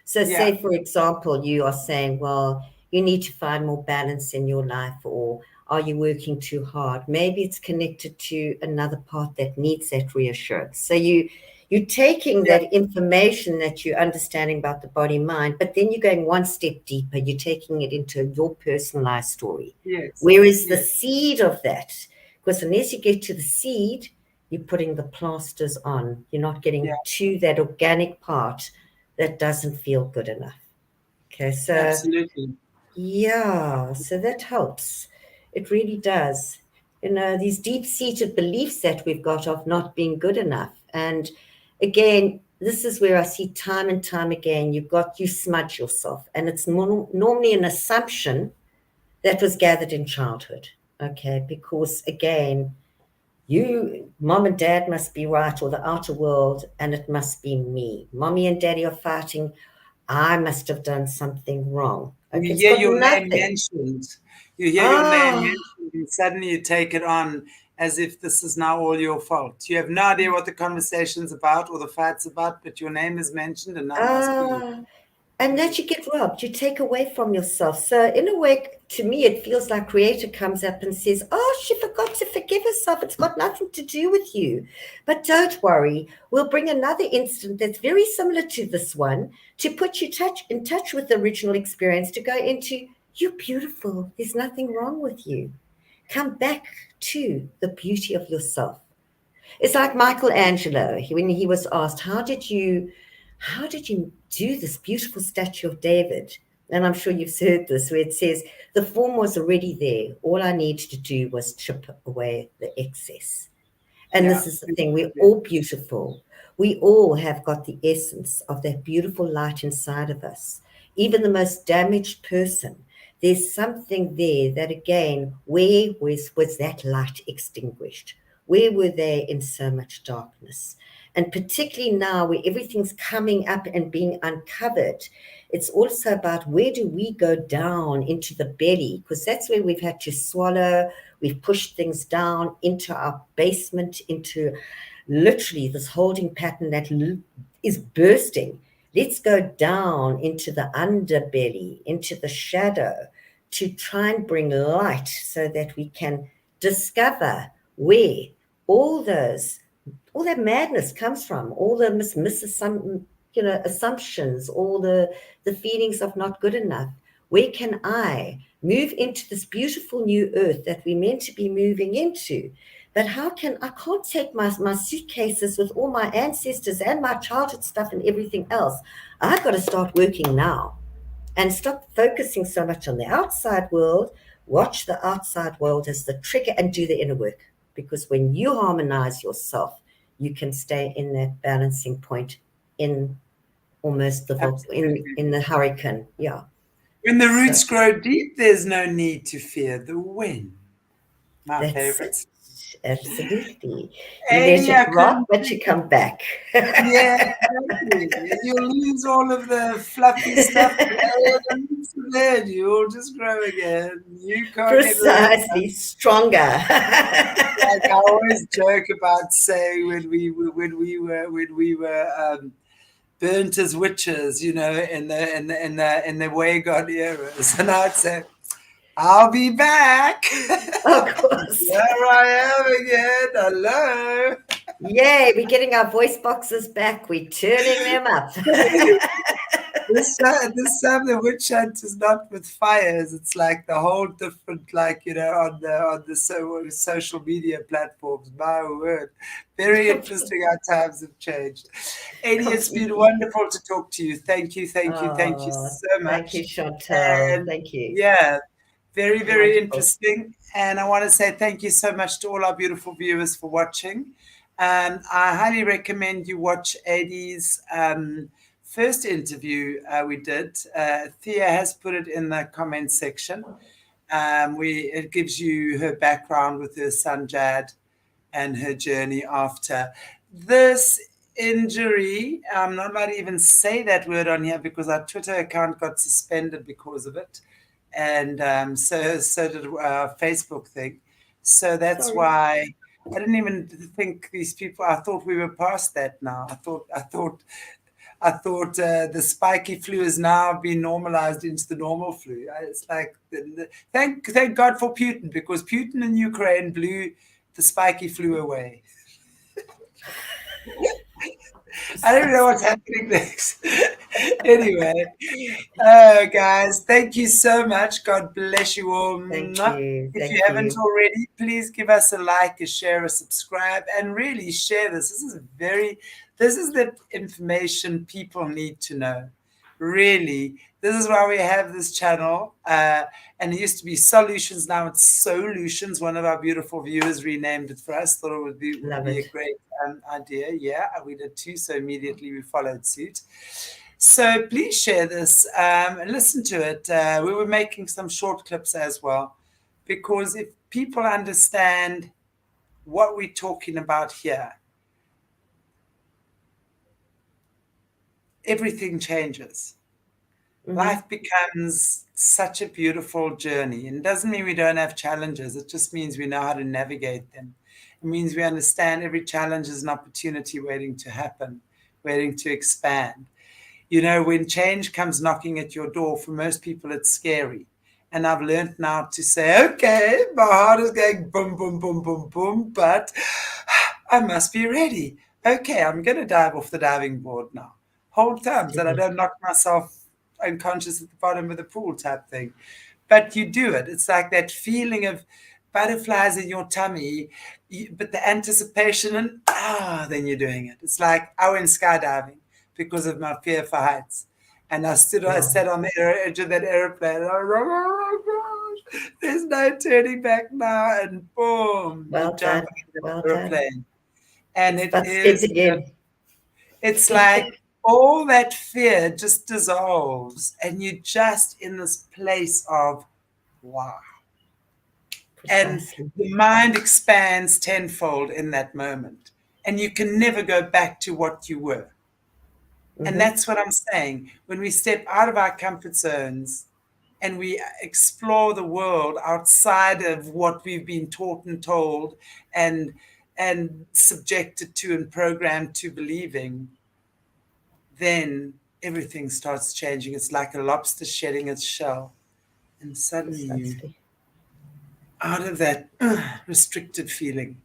So, Yeah, say for example, you are saying, well, you need to find more balance in your life, or are you working too hard? Maybe it's connected to another part that needs that reassurance. So you're taking yeah, that information that you're understanding about the body mind, but then you're going one step deeper. You're taking it into your personalized story. yes, Where is the yes, seed of that? Because unless you get to the seed, you're putting the plasters on. You're not yeah, getting to that organic part that doesn't feel good enough. Okay, so absolutely. yeah, so that helps. It really does. These deep seated beliefs that we've got of not being good enough. And again, this is where I see time and time again, you smudge yourself. And it's normally an assumption that was gathered in childhood. Okay, because again, mom and dad must be right, or the outer world, and it must be me. Mommy and daddy are fighting. I must have done something wrong. You Okay, it's hear got your name nothing. mentioned. You hear your name Ah, mentioned, and suddenly you take it on as if this is now all your fault. You have no idea what the conversation's about or the fight's about, but your name is mentioned, and now it must be you. ah. And Mm. that you get robbed, you take away from yourself. So, in a way, to me, it feels like Creator comes up and says, oh, she forgot to forgive herself. It's got nothing to do with you. But don't worry, we'll bring another instant that's very similar to this one to put you in touch with the original experience, to go into, you're beautiful. There's nothing wrong with you. Come back to the beauty of yourself. It's like Michelangelo, when he was asked, how did you do this beautiful statue of David? And I'm sure you've heard this, where it says, the form was already there. All I needed to do was chip away the excess. And Yeah, this is the thing, we're absolutely. all beautiful. We all have got the essence of that beautiful light inside of us. Even the most damaged person, there's something there that, again, where was that light extinguished? Where were they in so much darkness? And particularly now, where everything's coming up and being uncovered, it's also about, where do we go down into the belly? Because that's where we've had to swallow. We've pushed things down into our basement, into literally this holding pattern that is bursting. Let's go down into the underbelly, into the shadow, to try and bring light so that we can discover where all those all that madness comes from, all the assumptions, all the feelings of not good enough. Where can I move into this beautiful new earth that we're meant to be moving into? But I can't take my suitcases with all my ancestors and my childhood stuff and everything else. I've got to start working now and stop focusing so much on the outside world. Watch the outside world as the trigger and do the inner work. Because when you harmonize yourself, you can stay in that balancing point, in almost Absolutely. in the hurricane. Yeah. When the So roots grow deep, there's no need to fear the wind. My that's it. favorites. Absolutely. You let Amy, it I rock, couldn't but you think. come back. Yeah, exactly. You'll lose all of the fluffy stuff, but the roots are there. You'll just grow again. You can't get rid of that. Precisely. Stronger. Like I always joke about saying when we were burnt as witches, in the way God eras, and I'd say, "I'll be back." Of course. Here I am again. Hello. Yay, we're getting our voice boxes back. We're turning them up. This time the witch hunt is not with fires. It's like the whole different, like on the social media platforms. My word, very interesting. Our times have changed. Adie, it's been Completely. wonderful to talk to you. Thank you, thank you, thank you Oh, so thank you, much. Chantal. And Thank you. yeah, very, very Wonderful. interesting. And I want to say thank you so much to all our beautiful viewers for watching. I highly recommend you watch Adie's first interview we did. Thea has put it in the comment section. It gives you her background with her son Jad and her journey after this injury. I'm not allowed to even say that word on here because our Twitter account got suspended because of it, and so did our Facebook thing. So that's Sorry. why I didn't even think these people. I thought we were past that now. I thought the spiky flu has now been normalized into the normal flu. It's like thank God for Putin, because Putin in Ukraine blew the spiky flu away. I don't know what's Precisely. happening next. Anyway, guys, thank you so much. God bless you all. Thank Mwah. you. If you Thank haven't you. already, please give us a like, a share, a subscribe, and really share this. This is the information people need to know. Really, this is why we have this channel. And it used to be Solutions, now it's Solutions. One of our beautiful viewers renamed it for us. Thought it would Love be a it. great idea. Yeah, we did too. So immediately we followed suit. So please share this and listen to it. We were making some short clips as well, because if people understand what we're talking about here, everything changes. Hmm. Life becomes such a beautiful journey. And it doesn't mean we don't have challenges. It just means we know how to navigate them. It means we understand every challenge is an opportunity waiting to happen, waiting to expand. You know, when change comes knocking at your door, for most people, it's scary. And I've learned now to say, okay, my heart is going boom, boom, boom, boom, boom, but I must be ready. Okay, I'm going to dive off the diving board now. Hold times that I Steady. don't knock myself unconscious at the bottom of the pool type thing. But you do it. It's like that feeling of butterflies in your tummy, but the anticipation, and then you're doing it. It's like I went skydiving because of my fear for heights. And I Wow. sat on the edge of that airplane. And I was like, oh my gosh, there's no turning back now. And boom, you Well jump done. out of Well the done. airplane. And it But is, steady again. it's like all that fear just dissolves. And you're just in this place of, wow. And Precisely. the mind expands tenfold in that moment. And you can never go back to what you were. And Hmm. that's what I'm saying. When we step out of our comfort zones and we explore the world outside of what we've been taught and told and subjected to and programmed to believing, then everything starts changing. It's like a lobster shedding its shell. And suddenly you Precisely. out of that restricted feeling.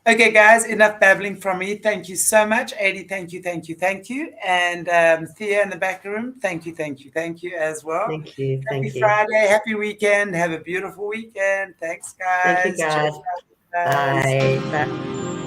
Okay, guys, enough babbling from me. Thank you so much. Adie, thank you, thank you, thank you. And Thea in the back room, thank you, thank you, thank you as well. Thank you. Happy Thank you. Friday, happy weekend. Have a beautiful weekend. Thanks, Thank you, guys. Cheers, guys. guys. Bye. Bye.